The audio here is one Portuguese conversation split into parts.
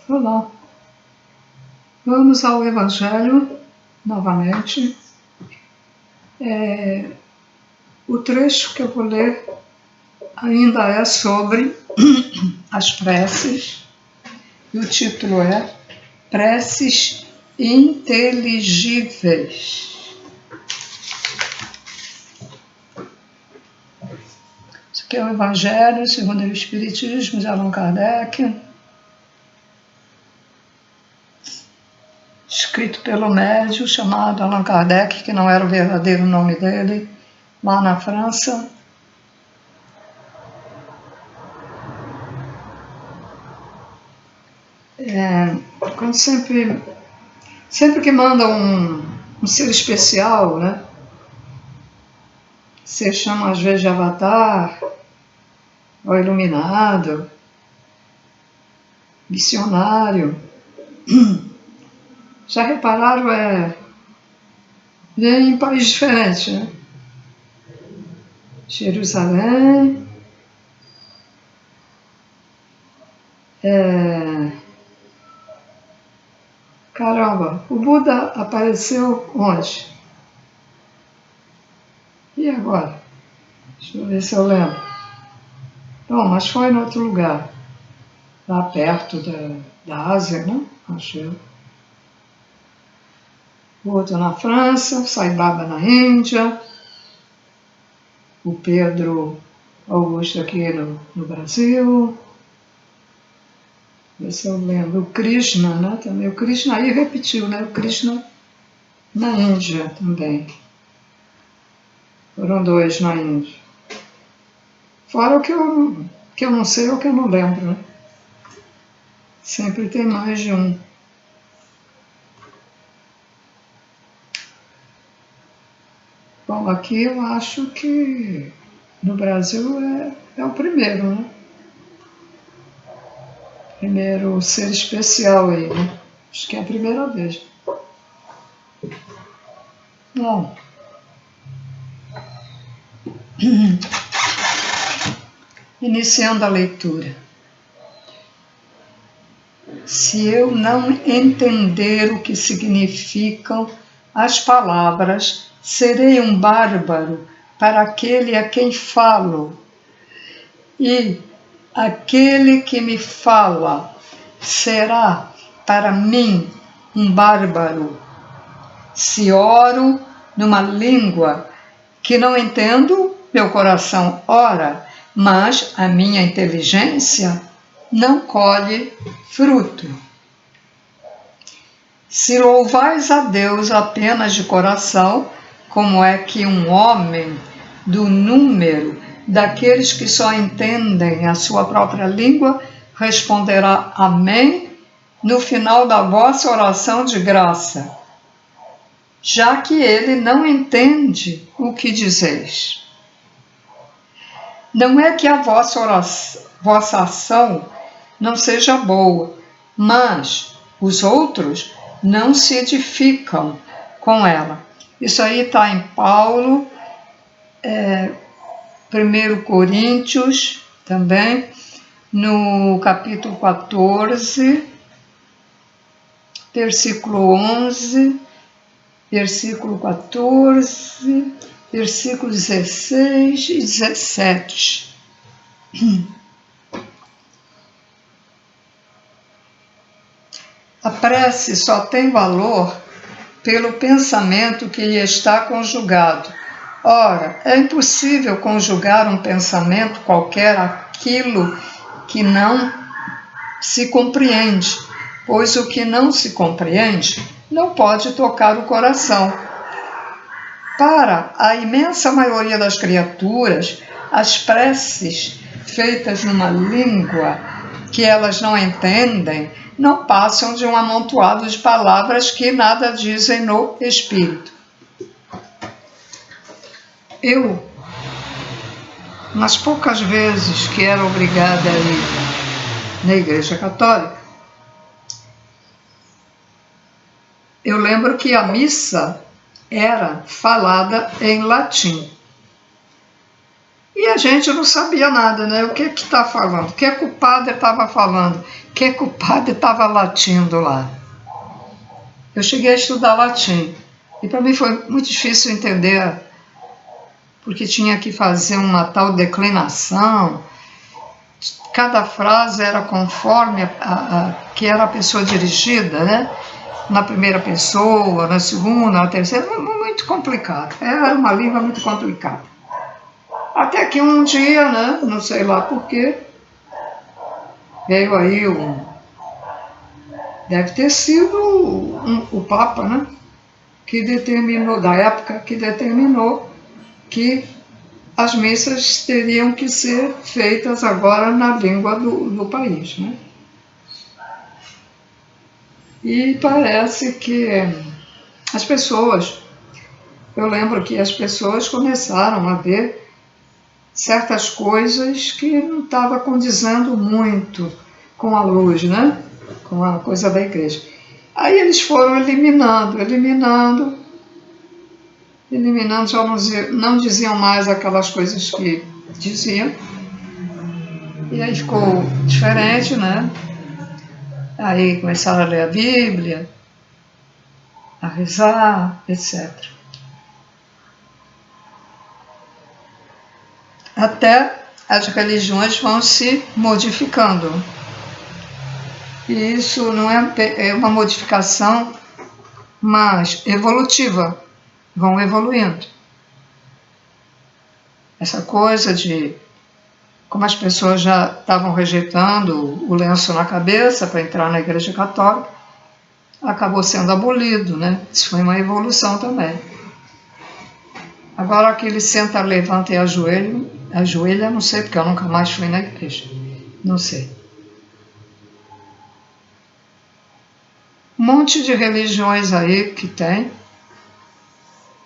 Olá, vamos ao Evangelho novamente. O trecho que eu vou ler ainda é sobre as preces, e o título é Preces Inteligíveis. Isso aqui é o Evangelho segundo o Espiritismo de Allan Kardec, escrito pelo médium chamado Allan Kardec, que não era o verdadeiro nome dele, lá na França. Quando sempre que manda um ser especial, né? Você chama às vezes de avatar, ou iluminado, missionário. Já repararam, vem em país diferente, né? Jerusalém, caramba, o Buda apareceu onde? E agora? Deixa eu ver se eu lembro. Bom, mas foi em outro lugar, lá perto da Ásia, né? Acho eu. O outro na França, Sai Baba na Índia, o Pedro Augusto aqui no Brasil. Ver se eu lembro. O Krishna, né? Também. O Krishna aí repetiu, né? O Krishna na Índia também. Foram dois na Índia. Fora o que eu não sei ou que eu não lembro, né? Sempre tem mais de um. Bom, aqui eu acho que no Brasil é o primeiro, né? Primeiro ser especial aí, né? Acho que é a primeira vez. Bom. Iniciando a leitura. Se eu não entender o que significam as palavras, serei um bárbaro para aquele a quem falo. E aquele que me fala será para mim um bárbaro. Se oro numa língua que não entendo, meu coração ora, mas a minha inteligência não colhe fruto. Se louvais a Deus apenas de coração, como é que um homem do número daqueles que só entendem a sua própria língua responderá amém no final da vossa oração de graça, já que ele não entende o que dizeis? Não é que a vossa ação não seja boa, mas os outros não se edificam com ela. Isso aí está em Paulo, 1 Coríntios, também, no capítulo 14, versículo 11, versículo 14, versículos 16 e 17. A prece só tem valor pelo pensamento que lhe está conjugado. Ora, é impossível conjugar um pensamento qualquer àquilo que não se compreende, pois o que não se compreende não pode tocar o coração. Para a imensa maioria das criaturas, as preces feitas numa língua que elas não entendem não passam de um amontoado de palavras que nada dizem no espírito. Eu, nas poucas vezes que era obrigada a ir na Igreja Católica, eu lembro que a missa era falada em latim. E a gente não sabia nada, né? O que está falando? O que o padre estava falando? O que o padre estava latindo lá? Eu cheguei a estudar latim. E para mim foi muito difícil entender, porque tinha que fazer uma tal declinação. Cada frase era conforme que era a pessoa dirigida, né? Na primeira pessoa, na segunda, na terceira, muito complicado. Era uma língua muito complicada. Até que um dia, né, não sei lá porquê, veio aí deve ter sido o Papa, né, que determinou, da época, que determinou que as missas teriam que ser feitas agora na língua do país, né. E parece que as pessoas, eu lembro que as pessoas começaram a ver certas coisas que não estavam condizendo muito com a luz, né? Com a coisa da igreja. Aí eles foram eliminando, já não diziam mais aquelas coisas que diziam. E aí ficou diferente, né? Aí começaram a ler a Bíblia, a rezar, etc. Até as religiões vão se modificando. E isso não é uma modificação, mas evolutiva. Vão evoluindo. Essa coisa de como as pessoas já estavam rejeitando o lenço na cabeça para entrar na Igreja Católica, acabou sendo abolido, né? Isso foi uma evolução também. Agora aquele senta, levanta e ajoelha, não sei, porque eu nunca mais fui na igreja. Não sei. Um monte de religiões aí que tem,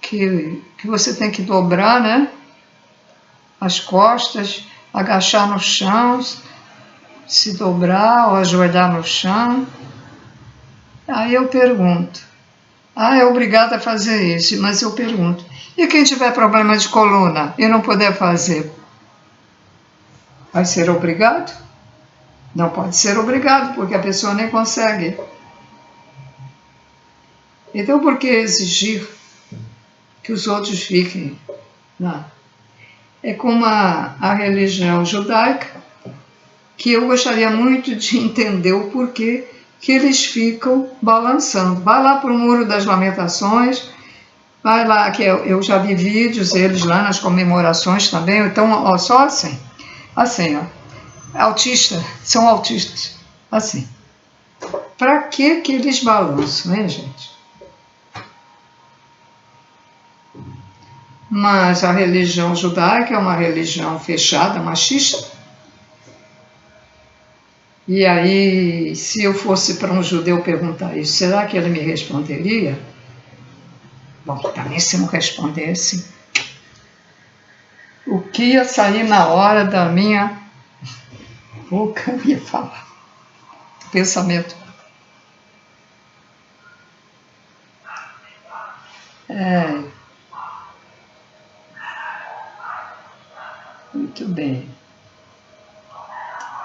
que você tem que dobrar, né? As costas, agachar no chão, se dobrar ou ajoelhar no chão. Aí eu pergunto, é obrigada a fazer isso, mas eu pergunto, e quem tiver problema de coluna e não puder fazer, vai ser obrigado? Não pode ser obrigado, porque a pessoa nem consegue. Então, por que exigir que os outros fiquem lá? É como a religião judaica, que eu gostaria muito de entender o porquê que eles ficam balançando. Vai lá para o Muro das Lamentações, vai lá, que eu já vi vídeos, eles lá nas comemorações também, então, ó, só assim, são autistas, assim. Para que eles balançam, hein, gente? Mas a religião judaica é uma religião fechada, machista. E aí, se eu fosse para um judeu perguntar isso, será que ele me responderia? Bom, também se não respondesse, o que ia sair na hora da minha boca, eu ia falar. Pensamento. Muito bem.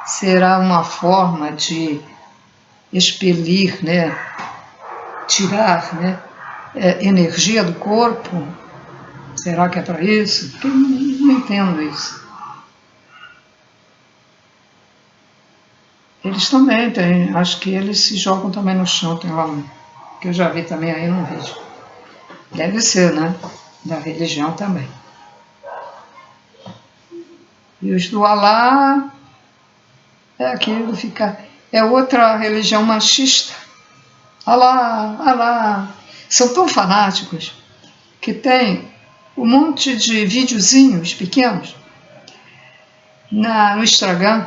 Será uma forma de expelir, né? Tirar, né? Energia do corpo? Será que é para isso? Porque eu não entendo isso. Eles também têm, acho que eles se jogam também no chão, tem lá um, que eu já vi também aí no vídeo. Deve ser, né? Da religião também. E os do Alá é aquilo, é outra religião machista. Alá, Alá. São tão fanáticos que tem um monte de videozinhos pequenos no Instagram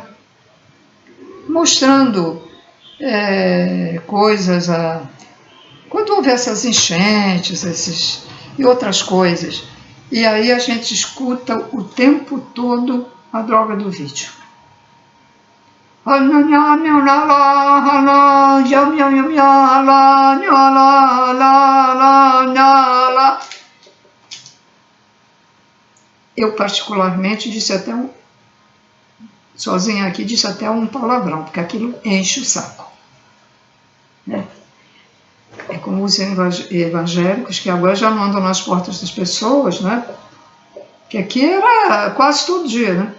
mostrando coisas, quando houve essas enchentes e outras coisas. E aí a gente escuta o tempo todo a droga do vídeo. Eu particularmente disse até sozinha aqui, disse até um palavrão, porque aquilo enche o saco. Né? É como os evangélicos, que agora já não andam nas portas das pessoas, né? Que aqui era quase todo dia, né?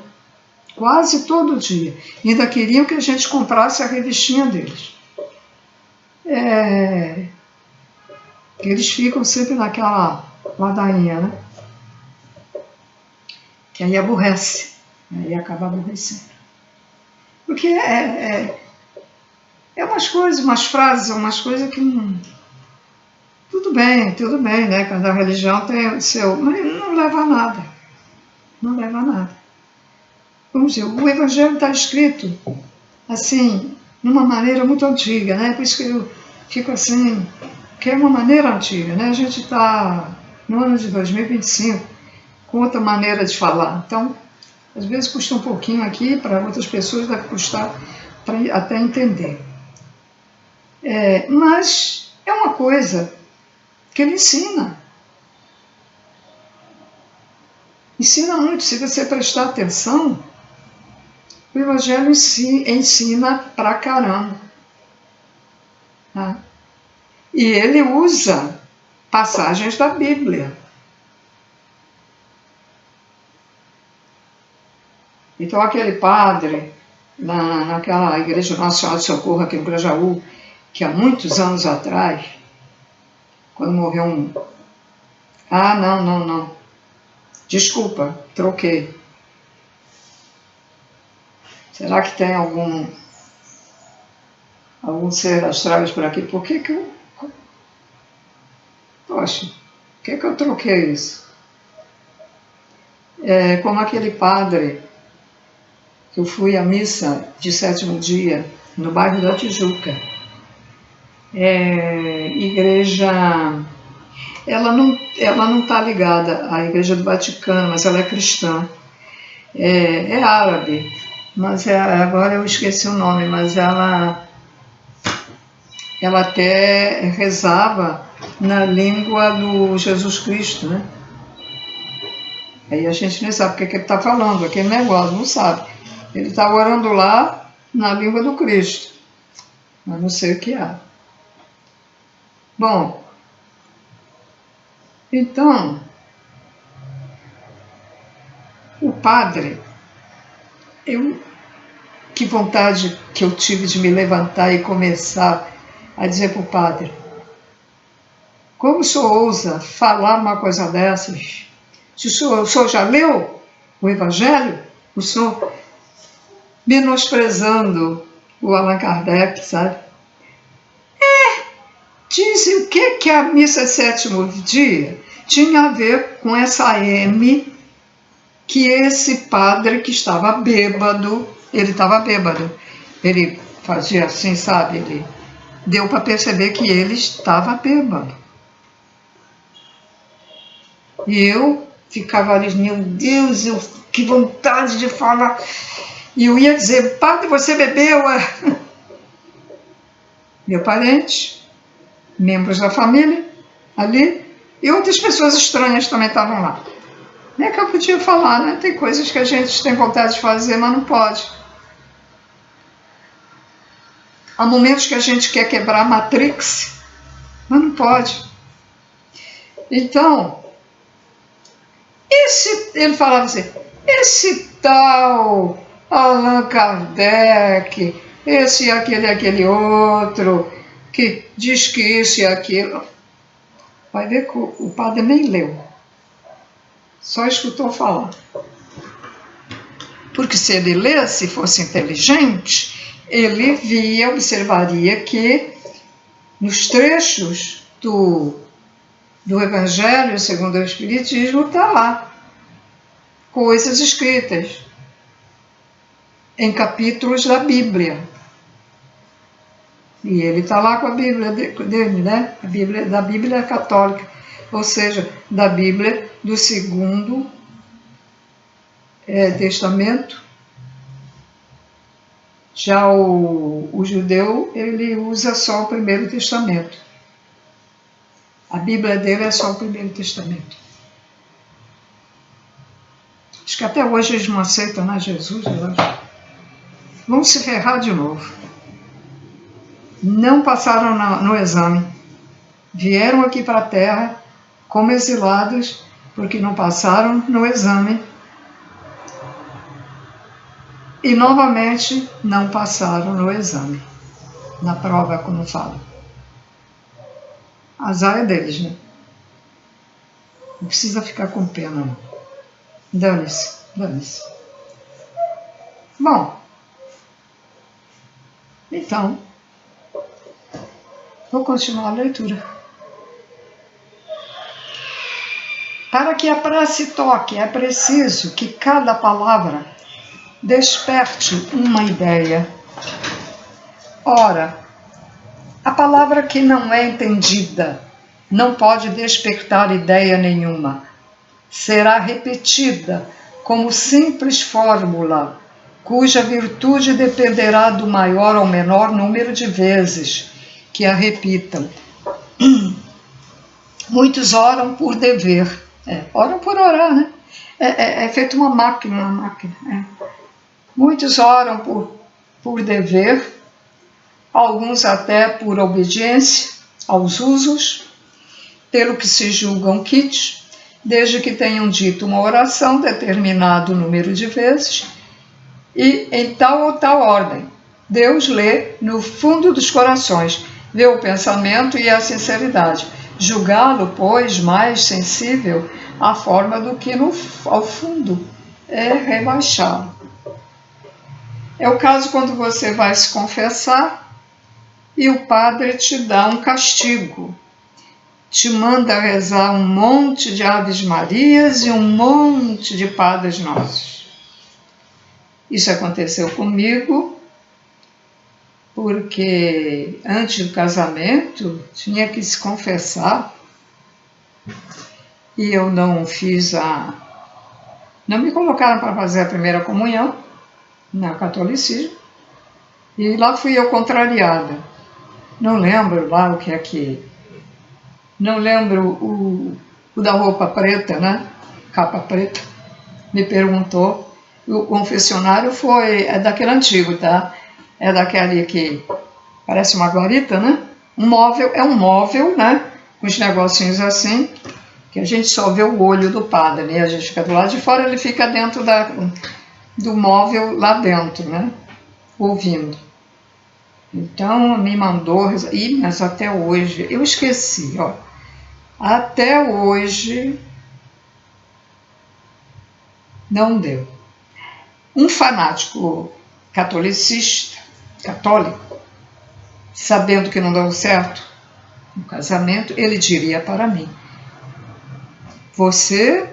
Quase todo dia. E ainda queriam que a gente comprasse a revistinha deles. Eles ficam sempre naquela ladainha, né? Que aí aborrece. Aí acaba aborrecendo. Porque é umas coisas, umas frases, umas coisas que não... Tudo bem, né? Cada religião tem o seu... Mas não leva a nada. Não leva a nada. Vamos dizer, o Evangelho está escrito, assim, de uma maneira muito antiga, né? Por isso que eu fico assim, que é uma maneira antiga, né? A gente está no ano de 2025, com outra maneira de falar. Então, às vezes custa um pouquinho aqui, para outras pessoas deve custar para até entender. Mas é uma coisa que ele ensina. Ensina muito, se você prestar atenção, o Evangelho ensina pra caramba. Tá? E ele usa passagens da Bíblia. Então aquele padre, naquela igreja Nossa Senhora de Socorro, aqui no Grajaú, que há muitos anos atrás, quando morreu um... Ah, não. Desculpa, troquei. Será que tem algum ser astral por aqui? Por que eu... Poxa, por que eu troquei isso? Como aquele padre que eu fui à missa de 7º dia, no bairro da Tijuca. Igreja... Ela não está ligada à Igreja do Vaticano, mas ela é cristã. É árabe, mas agora eu esqueci o nome, mas ela até rezava na língua do Jesus Cristo, né? Aí a gente nem sabe o que ele está falando, aquele negócio, não sabe. Ele está orando lá na língua do Cristo, mas não sei o que é. Bom, então, o padre, que vontade que eu tive de me levantar e começar a dizer para o padre: como o senhor ousa falar uma coisa dessas? Se o senhor já leu o Evangelho, o senhor menosprezando o Allan Kardec, sabe? Dizem o que a missa 7º dia tinha a ver com essa M que esse padre que estava bêbado, ele fazia assim, sabe? Ele deu para perceber que ele estava bêbado. E eu ficava ali, meu Deus, que vontade de falar. E eu ia dizer: padre, você bebeu? Meu parente, membros da família ali, e outras pessoas estranhas também estavam lá. Não é que eu podia falar, né? Tem coisas que a gente tem vontade de fazer, mas não pode. Há momentos que a gente quer quebrar a Matrix, mas não pode. Então, ele falava assim: esse tal Allan Kardec, esse e aquele outro, que diz que isso e aquilo. Vai ver que o padre nem leu, só escutou falar. Porque se ele lesse, fosse inteligente, ele observaria que nos trechos do Evangelho segundo o Espiritismo está lá coisas escritas em capítulos da Bíblia. E ele está lá com a Bíblia dele, né? Da Bíblia católica, ou seja, da Bíblia do Segundo Testamento. Já o judeu, ele usa só o Primeiro Testamento. A Bíblia dele é só o Primeiro Testamento. Acho que até hoje eles não aceitam, né, Jesus? Vão se ferrar de novo. Não passaram no exame. Vieram aqui para a Terra como exilados porque não passaram no exame. E novamente não passaram no exame. Na prova, como falo. Azar é deles, né? Não precisa ficar com pena, não. Dane-se, dane-se. Bom, então, vou continuar a leitura. Para que a prece toque, é preciso que cada palavra desperte uma ideia. Ora, a palavra que não é entendida não pode despertar ideia nenhuma. Será repetida como simples fórmula, cuja virtude dependerá do maior ou menor número de vezes que a repitam. Muitos oram por dever. Oram por orar, né? É feito uma máquina. Muitos oram por dever, alguns até por obediência aos usos, pelo que se julgam quites, desde que tenham dito uma oração determinado número de vezes e em tal ou tal ordem. Deus lê no fundo dos corações, vê o pensamento e a sinceridade. Julgá-lo, pois, mais sensível à forma do que ao fundo é rebaixá-lo. É o caso quando você vai se confessar e o padre te dá um castigo. Te manda rezar um monte de Aves Marias e um monte de Padres Nossos. Isso aconteceu comigo porque antes do casamento tinha que se confessar e eu não fiz não me colocaram para fazer a primeira comunhão no catolicismo e lá fui eu contrariada. Não lembro lá o que é que... Não lembro o da roupa preta, né? Capa preta. Me perguntou. O confessionário é daquele antigo, tá? É daquele que parece uma guarita, né? É um móvel, né? Com os negocinhos assim, que a gente só vê o olho do padre, né? A gente fica do lado de fora, ele fica dentro do móvel lá dentro, né? Ouvindo. Então, me mandou... mas até hoje, eu esqueci, ó. Até hoje, não deu. Um fanático católico, sabendo que não deu certo no casamento, ele diria para mim: você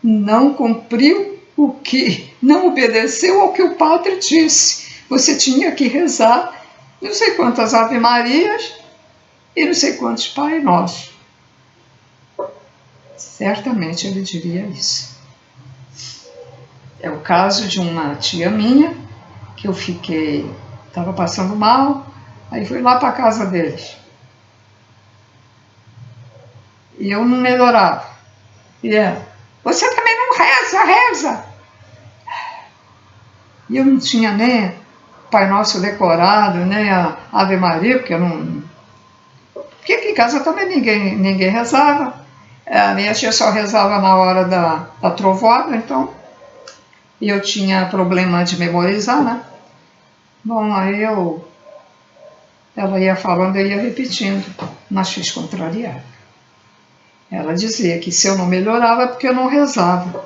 não cumpriu não obedeceu ao que o padre disse. Você tinha que rezar não sei quantas Ave Marias e não sei quantos Pai Nosso. Certamente ele diria isso. É o caso de uma tia minha, que eu estava passando mal, aí fui lá para a casa deles. E eu não melhorava. E ela: você também não reza. E eu não tinha nem Pai Nosso decorado, nem a Ave Maria, porque eu não... Porque aqui em casa também ninguém rezava. A minha tia só rezava na hora da trovoada, então... E eu tinha problema de memorizar, né? Bom, aí ela ia falando, eu ia repetindo, mas fiz contrariar. Ela dizia que se eu não melhorava é porque eu não rezava.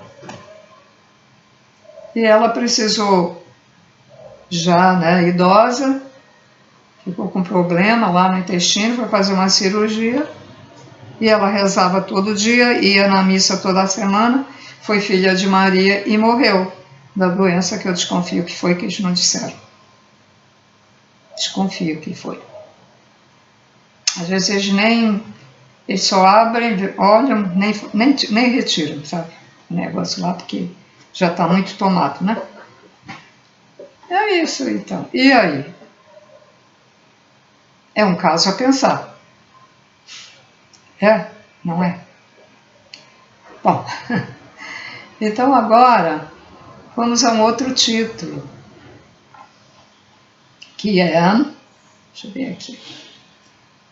E ela precisou, já, né, idosa, ficou com problema lá no intestino, foi fazer uma cirurgia, e ela rezava todo dia, ia na missa toda semana, foi filha de Maria e morreu da doença que eu desconfio que foi, que eles não disseram. Desconfio que foi. Às vezes eles só abrem, olham, nem retiram, sabe? O negócio lá, porque já está muito tomado, né? É isso, então. E aí? É um caso a pensar. É? Não é? Bom, Então agora vamos a um outro título, que é, deixa eu ver aqui,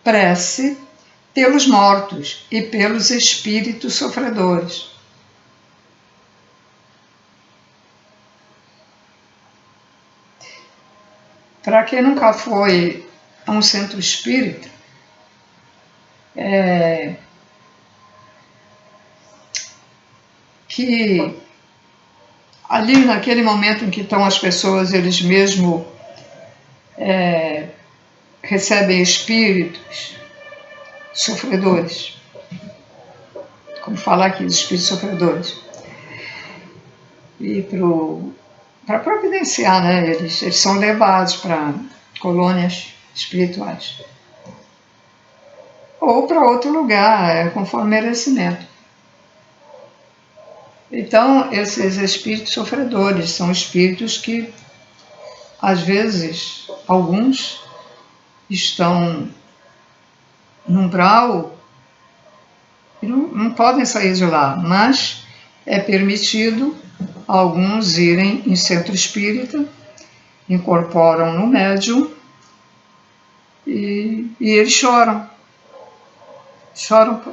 Prece pelos mortos e pelos espíritos sofredores. Para quem nunca foi a um centro espírita, que ali naquele momento em que estão as pessoas, eles mesmo recebem espíritos sofredores, como falar aqui, os espíritos sofredores, e para providenciar, né? Eles são levados para colônias espirituais ou para outro lugar, conforme merecimento. Então, esses espíritos sofredores são espíritos que, às vezes, alguns estão num umbral e não podem sair de lá, mas é permitido alguns irem em centro espírita, incorporam no médium e eles choram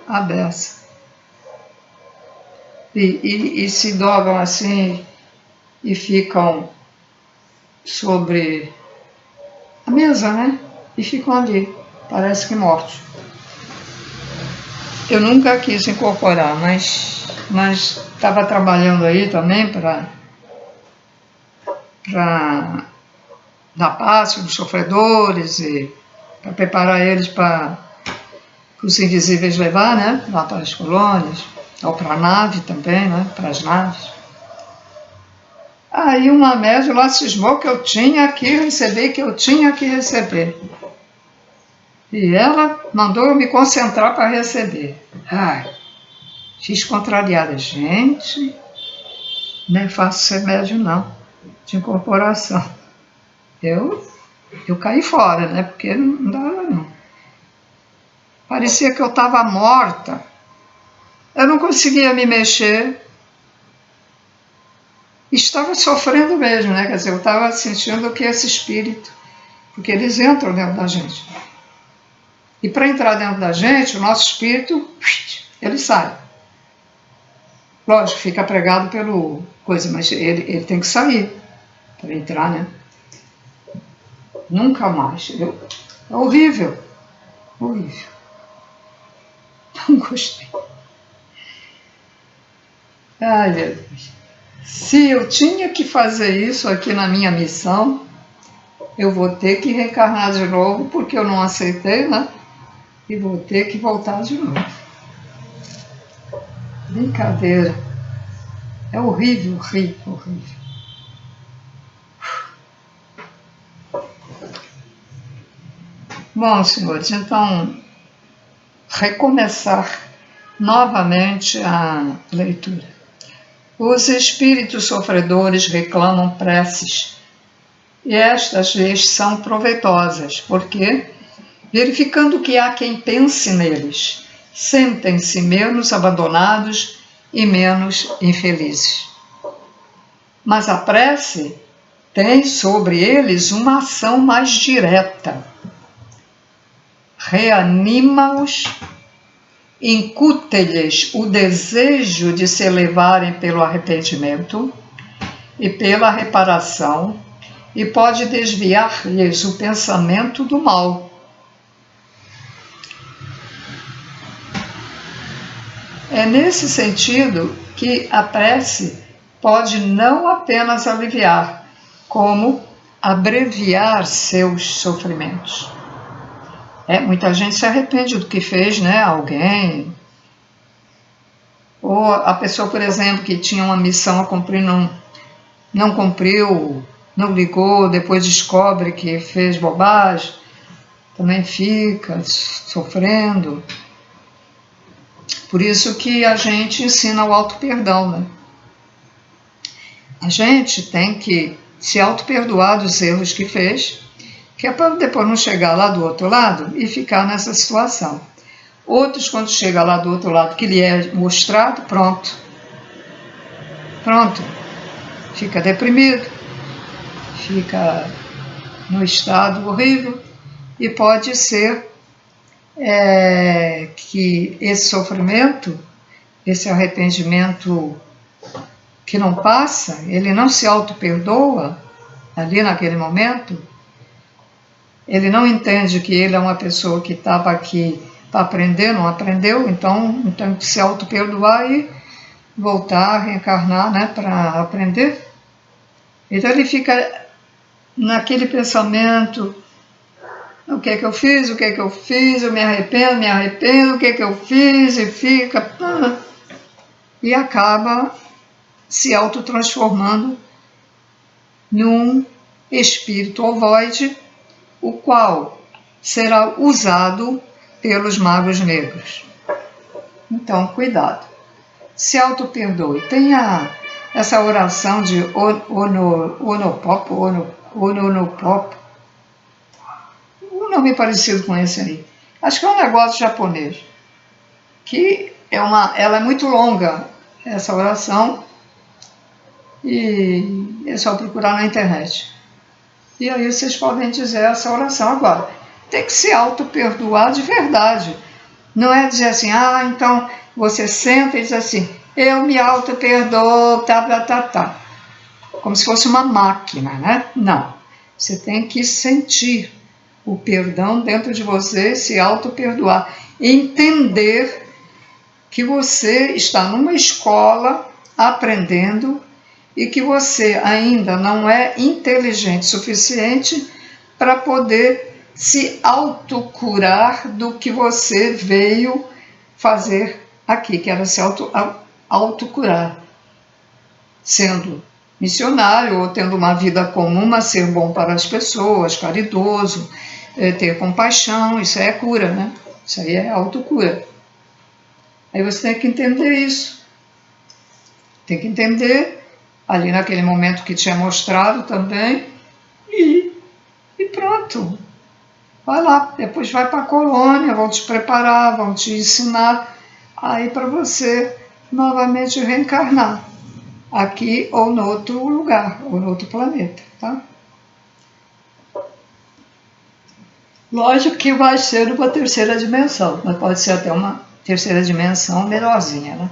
a beça. E se dobram assim e ficam sobre a mesa, né? E ficam ali, parece que mortos. Eu nunca quis incorporar, mas estava trabalhando aí também para dar passe dos sofredores e para preparar eles para os invisíveis levar, né? Lá para as colônias, ou para a nave também, né? Para as naves. Aí uma médium lá cismou que eu tinha que receber, E ela mandou eu me concentrar para receber. Ai, fiz contrariada. Gente, não é fácil ser médium, não, de incorporação. Eu caí fora, né? Porque não dava, não. Parecia que eu estava morta. Eu não conseguia me mexer. Estava sofrendo mesmo, né? Quer dizer, eu estava sentindo que esse espírito, porque eles entram dentro da gente. E para entrar dentro da gente, o nosso espírito, ele sai. Lógico, fica pregado pelo coisa, mas ele tem que sair para entrar, né? Nunca mais. É horrível. Horrível. Não gostei. Ai, meu Deus. Se eu tinha que fazer isso aqui na minha missão, eu vou ter que reencarnar de novo, porque eu não aceitei, né? E vou ter que voltar de novo. Brincadeira. É horrível, horrível, horrível. Bom, senhores, então, recomeçar novamente a leitura. Os espíritos sofredores reclamam preces, e estas lhes são proveitosas, porque, verificando que há quem pense neles, sentem-se menos abandonados e menos infelizes. Mas a prece tem sobre eles uma ação mais direta. Reanima-os, incute-lhes o desejo de se elevarem pelo arrependimento e pela reparação, e pode desviar-lhes o pensamento do mal. É nesse sentido que a prece pode não apenas aliviar, como abreviar seus sofrimentos. Muita gente se arrepende do que fez, né? Alguém. Ou a pessoa, por exemplo, que tinha uma missão a cumprir, não cumpriu, não ligou, depois descobre que fez bobagem, também fica sofrendo. Por isso que a gente ensina o auto-perdão, né? A gente tem que se auto-perdoar dos erros que fez, que é para depois não chegar lá do outro lado e ficar nessa situação. Outros, quando chega lá do outro lado, que lhe é mostrado, pronto. Pronto, fica deprimido, fica no estado horrível e pode ser que esse sofrimento, esse arrependimento que não passa, ele não se auto-perdoa ali naquele momento, ele não entende que ele é uma pessoa que estava aqui para aprender, não aprendeu, então tem que se auto-perdoar e voltar a reencarnar, né, para aprender. Então ele fica naquele pensamento: o que é que eu fiz, o que é que eu fiz, eu me arrependo, o que é que eu fiz, e fica... E acaba se autotransformando num espírito ovoide, o qual será usado pelos magos negros. Então, cuidado. Se auto-perdoe. Tenha essa oração de Onopopo, um nome parecido com esse aí. Acho que é um negócio japonês, que ela é muito longa, essa oração, e é só procurar na internet. E aí vocês podem dizer essa oração. Agora, tem que se auto-perdoar de verdade. Não é dizer assim: então você senta e diz assim: eu me auto-perdoo, tá. Como se fosse uma máquina, né? Não. Você tem que sentir o perdão dentro de você, se auto-perdoar. Entender que você está numa escola aprendendo e que você ainda não é inteligente o suficiente para poder se autocurar do que você veio fazer aqui, que era se autocurar, sendo missionário ou tendo uma vida comum, mas ser bom para as pessoas, caridoso, ter compaixão. Isso aí é cura, né? Isso aí é autocura. Aí você tem que entender isso. Tem que entender ali naquele momento que tinha mostrado também, e pronto. Vai lá, depois vai para a colônia, vão te preparar, vão te ensinar aí para você novamente reencarnar, aqui ou no outro lugar, ou no outro planeta, tá? Lógico que vai ser uma terceira dimensão, mas pode ser até uma terceira dimensão melhorzinha, né?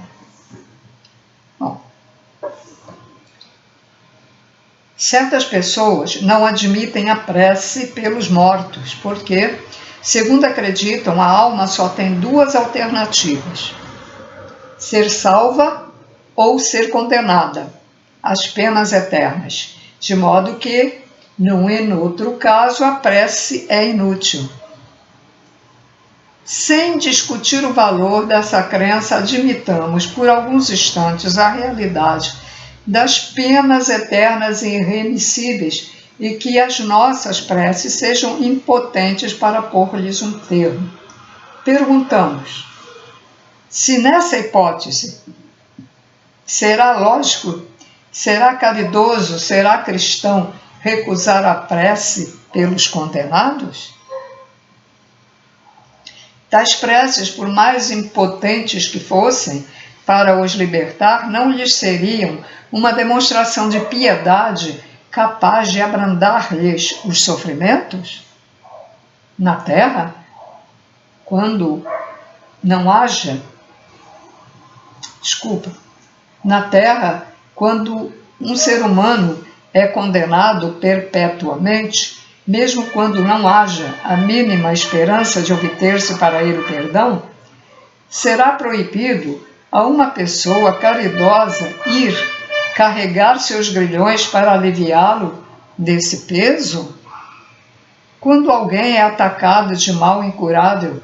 Bom, certas pessoas não admitem a prece pelos mortos, porque, segundo acreditam, a alma só tem duas alternativas: ser salva ou ser condenada às penas eternas, de modo que, num e no outro caso, a prece é inútil. Sem discutir o valor dessa crença, admitamos por alguns instantes a realidade das penas eternas e irremissíveis e que as nossas preces sejam impotentes para pôr-lhes um termo. Perguntamos: se nessa hipótese será lógico, será caridoso, será cristão recusar a prece pelos condenados? Tais preces, por mais impotentes que fossem para os libertar, não lhes seriam uma demonstração de piedade capaz de abrandar-lhes os sofrimentos? Na Terra, quando não haja... Na Terra, quando um ser humano é condenado perpetuamente, mesmo quando não haja a mínima esperança de obter-se para ele o perdão, será proibido a uma pessoa caridosa ir carregar seus grilhões para aliviá-lo desse peso? Quando alguém é atacado de mal incurável,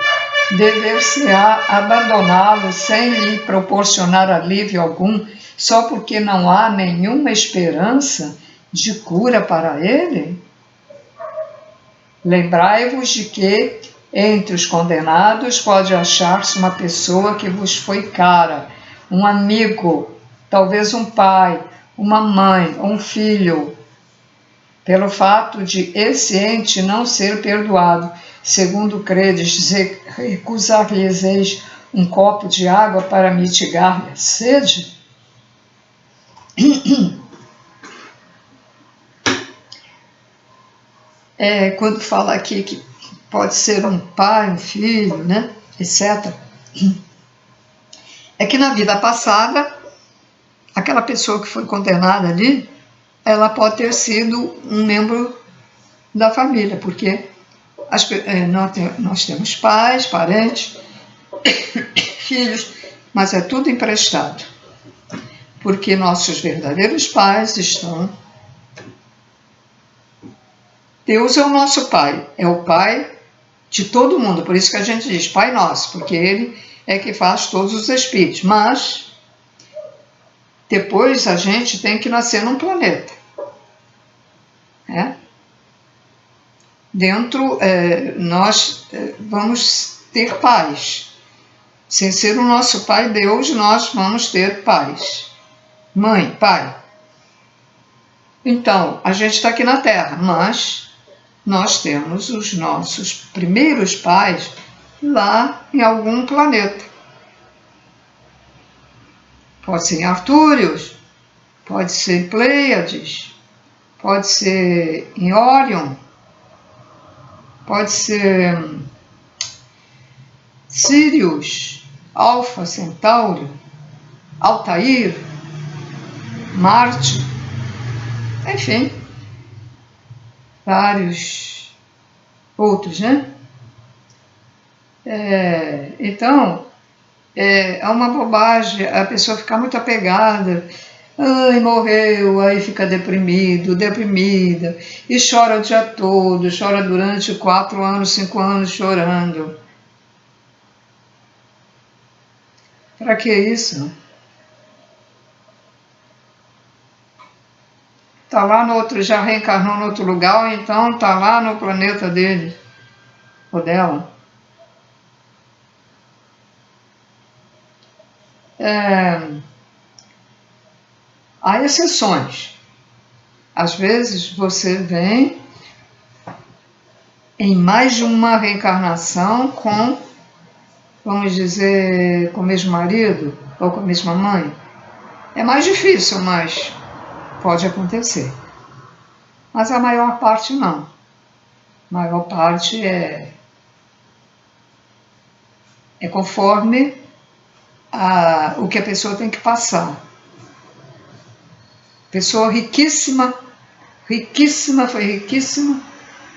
dever-se-á abandoná-lo sem lhe proporcionar alívio algum, só porque não há nenhuma esperança de cura para ele? Lembrai-vos de que, entre os condenados, pode achar-se uma pessoa que vos foi cara, um amigo, talvez um pai, uma mãe, um filho. Pelo fato de esse ente não ser perdoado, segundo credes, recusar-lhes-eis um copo de água para mitigar a sede? Quando fala aqui que pode ser um pai, um filho, né, etc., é que na vida passada, aquela pessoa que foi condenada ali, ela pode ter sido um membro da família, porque nós temos pais, parentes, filhos, mas é tudo emprestado, porque nossos verdadeiros pais estão... Deus é o nosso Pai, é o Pai de todo mundo, por isso que a gente diz Pai Nosso, porque Ele é que faz todos os espíritos, mas depois a gente tem que nascer num planeta, né? Dentro, nós vamos ter pais, sem ser o nosso Pai Deus, nós vamos ter pais, mãe, pai. Então, a gente está aqui na Terra, mas nós temos os nossos primeiros pais lá em algum planeta. Pode ser em Artúrios, pode ser em Pleiades, pode ser em Órion, pode ser Sírius, Alfa Centauro, Altair, Marte, enfim, vários outros, né? Então, é uma bobagem a pessoa ficar muito apegada, ai, morreu, aí fica deprimido, deprimida, e chora o dia todo, chora durante 4 anos, 5 anos chorando. Para que isso? Está lá no outro, já reencarnou no outro lugar, ou então está lá no planeta dele, ou dela. Há exceções. Às vezes você vem em mais de uma reencarnação com, vamos dizer, com o mesmo marido ou com a mesma mãe. É mais difícil, mas pode acontecer. Mas a maior parte não. A maior parte é conforme o que a pessoa tem que passar. Pessoa riquíssima, foi riquíssima,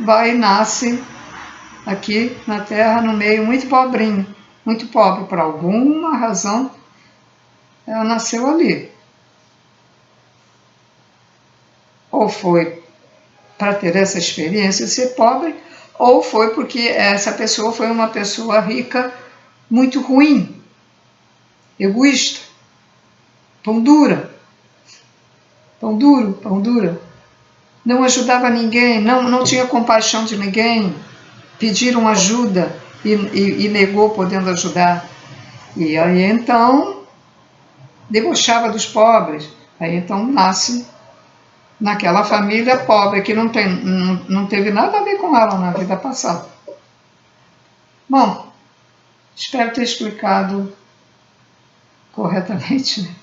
vai e nasce aqui na Terra, no meio muito pobrinho, muito pobre, por alguma razão, ela nasceu ali. Ou foi para ter essa experiência de ser pobre, ou foi porque essa pessoa foi uma pessoa rica, muito ruim, egoísta, pão dura, não ajudava ninguém, não tinha compaixão de ninguém, pediram ajuda e negou podendo ajudar. E aí então debochava dos pobres, aí então nasce naquela família pobre que não teve nada a ver com ela na vida passada. Bom, espero ter explicado corretamente, né?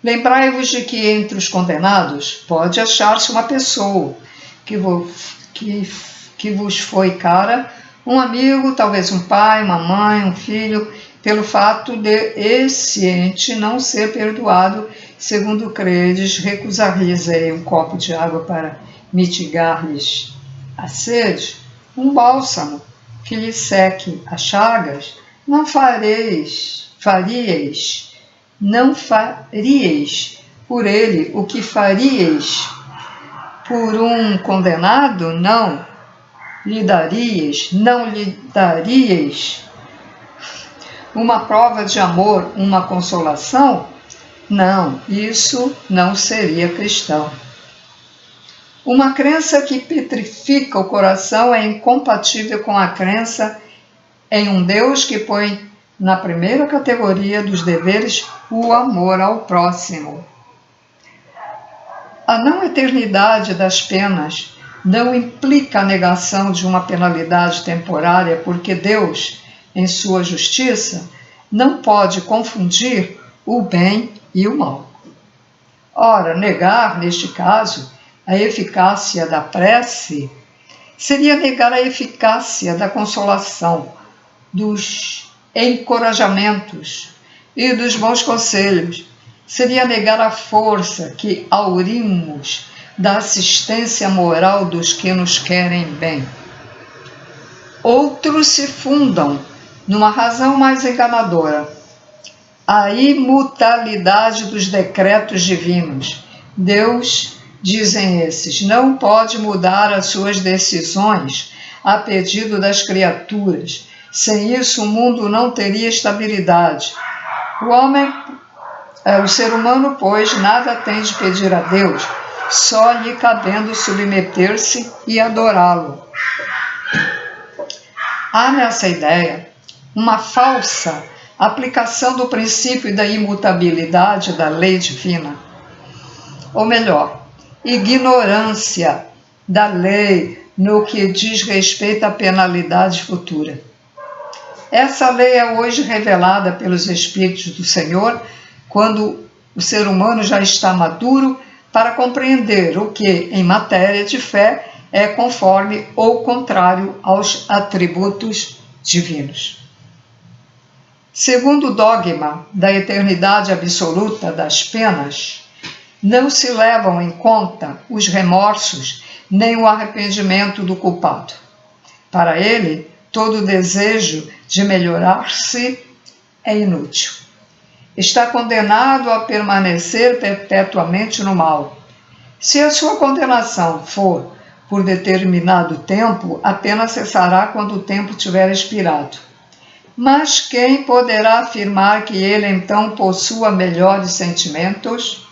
Lembrai-vos de que entre os condenados pode achar-se uma pessoa que vos foi cara, um amigo, talvez um pai, uma mãe, um filho, pelo fato de esse ente não ser perdoado, segundo credes, recusar-lhes um copo de água para mitigar-lhes a sede, um bálsamo que lhe seque as chagas, não faríeis por ele o que faríeis por um condenado? Não lhe daríeis uma prova de amor, uma consolação? Não, isso não seria cristão. Uma crença que petrifica o coração é incompatível com a crença em um Deus que põe na primeira categoria dos deveres o amor ao próximo. A não eternidade das penas não implica a negação de uma penalidade temporária, porque Deus em sua justiça, não pode confundir o bem e o mal. Ora, negar, neste caso, a eficácia da prece seria negar a eficácia da consolação, dos encorajamentos e dos bons conselhos. Seria negar a força que aurimos da assistência moral dos que nos querem bem. Outros se fundam numa razão mais enganadora: a imutabilidade dos decretos divinos. Deus, dizem esses, não pode mudar as suas decisões a pedido das criaturas. Sem isso, o mundo não teria estabilidade. O ser humano, pois, nada tem de pedir a Deus, só lhe cabendo submeter-se e adorá-lo. Há nessa ideia uma falsa aplicação do princípio da imutabilidade da lei divina. Ou melhor, ignorância da lei no que diz respeito à penalidade futura. Essa lei é hoje revelada pelos Espíritos do Senhor quando o ser humano já está maduro para compreender o que, em matéria de fé, é conforme ou contrário aos atributos divinos. Segundo o dogma da eternidade absoluta das penas, não se levam em conta os remorsos nem o arrependimento do culpado. Para ele, todo desejo de melhorar-se é inútil. Está condenado a permanecer perpetuamente no mal. Se a sua condenação for por determinado tempo, a pena cessará quando o tempo tiver expirado. Mas quem poderá afirmar que ele então possua melhores sentimentos?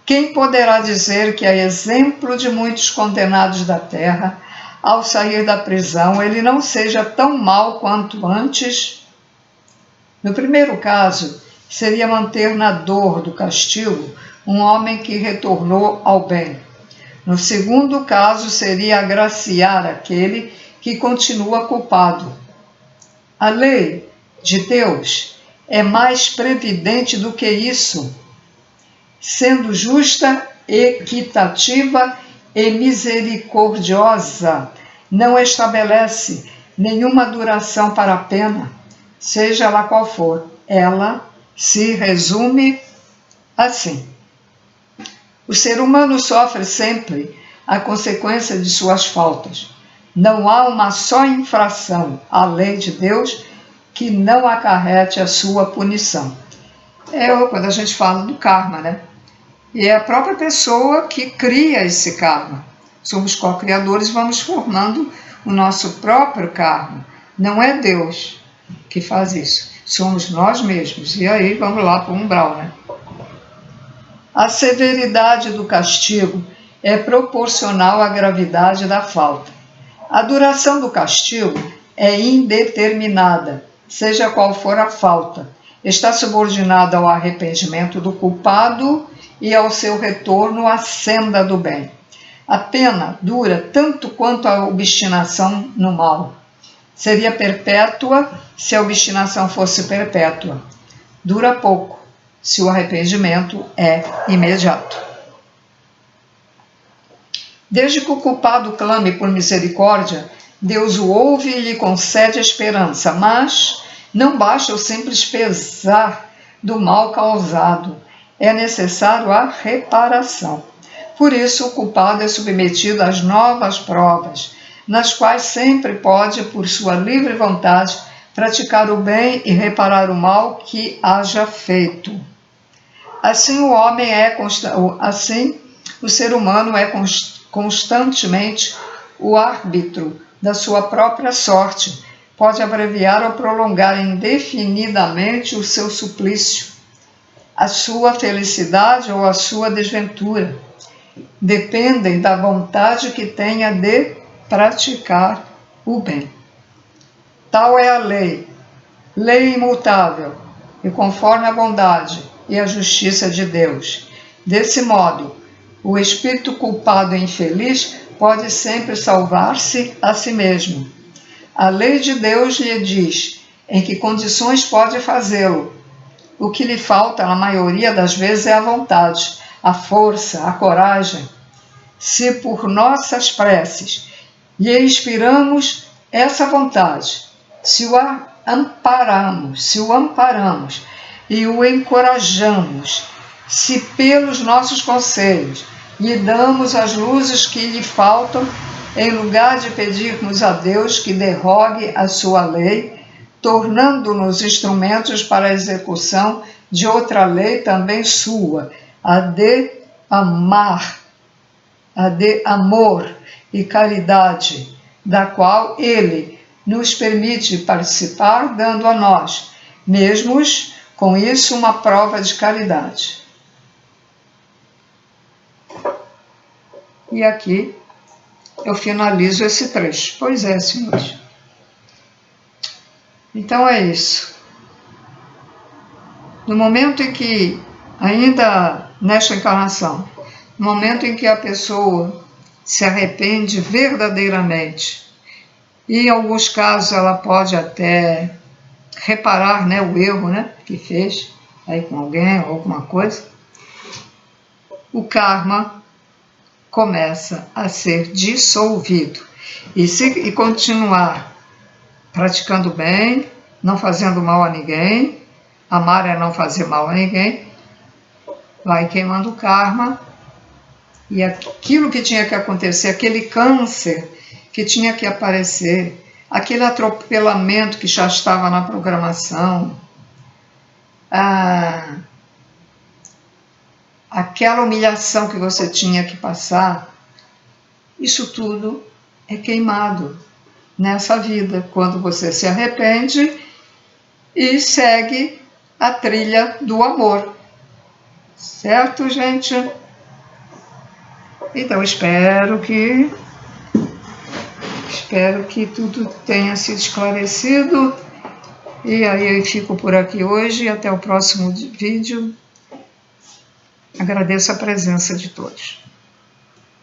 Quem poderá dizer que, a exemplo de muitos condenados da terra, ao sair da prisão, ele não seja tão mau quanto antes? No primeiro caso, seria manter na dor do castigo um homem que retornou ao bem. No segundo caso, seria agraciar aquele que continua culpado. A lei de Deus é mais previdente do que isso, sendo justa, equitativa e misericordiosa, não estabelece nenhuma duração para a pena, seja ela qual for. Ela se resume assim: o ser humano sofre sempre a consequência de suas faltas. Não há uma só infração à lei de Deus que não acarrete a sua punição. Quando a gente fala do karma, né? E é a própria pessoa que cria esse karma. Somos co-criadores, vamos formando o nosso próprio karma. Não é Deus que faz isso, somos nós mesmos. E aí vamos lá para o umbral, né? A severidade do castigo é proporcional à gravidade da falta. A duração do castigo é indeterminada, seja qual for a falta. Está subordinada ao arrependimento do culpado e ao seu retorno à senda do bem. A pena dura tanto quanto a obstinação no mal. Seria perpétua se a obstinação fosse perpétua. Dura pouco se o arrependimento é imediato. Desde que o culpado clame por misericórdia, Deus o ouve e lhe concede a esperança, mas não basta o simples pesar do mal causado. É necessário a reparação. Por isso, o culpado é submetido às novas provas, nas quais sempre pode, por sua livre vontade, praticar o bem e reparar o mal que haja feito. Assim, o ser humano é constantemente o árbitro da sua própria sorte. Pode abreviar ou prolongar indefinidamente o seu suplício, a sua felicidade ou a sua desventura. Dependem da vontade que tenha de praticar o bem. Tal é a lei imutável, e conforme a bondade e a justiça de Deus. Desse modo, o espírito culpado e infeliz pode sempre salvar-se a si mesmo. A lei de Deus lhe diz em que condições pode fazê-lo. O que lhe falta, na maioria das vezes, é a vontade, a força, a coragem. Se por nossas preces lhe inspiramos essa vontade, se o amparamos e o encorajamos, se pelos nossos conselhos lhe damos as luzes que lhe faltam, em lugar de pedirmos a Deus que derrogue a sua lei, tornando-nos instrumentos para a execução de outra lei também sua, a de amor e caridade, da qual ele nos permite participar, dando a nós mesmos, com isso, uma prova de caridade. E aqui eu finalizo esse trecho. Pois é, senhores. Então é isso. No momento em que, ainda nesta encarnação, no momento em que a pessoa se arrepende verdadeiramente, e em alguns casos ela pode até reparar, né, o erro, né, que fez aí com alguém ou alguma coisa, o karma começa a ser dissolvido. E continuar praticando bem, não fazendo mal a ninguém, amar é não fazer mal a ninguém, vai queimando o karma, e aquilo que tinha que acontecer, aquele câncer que tinha que aparecer, aquele atropelamento que já estava na programação, aquela humilhação que você tinha que passar, isso tudo é queimado nessa vida, quando você se arrepende e segue a trilha do amor. Certo, gente? Então, espero que tudo tenha sido esclarecido. E aí eu fico por aqui hoje. Até o próximo vídeo. Agradeço a presença de todos.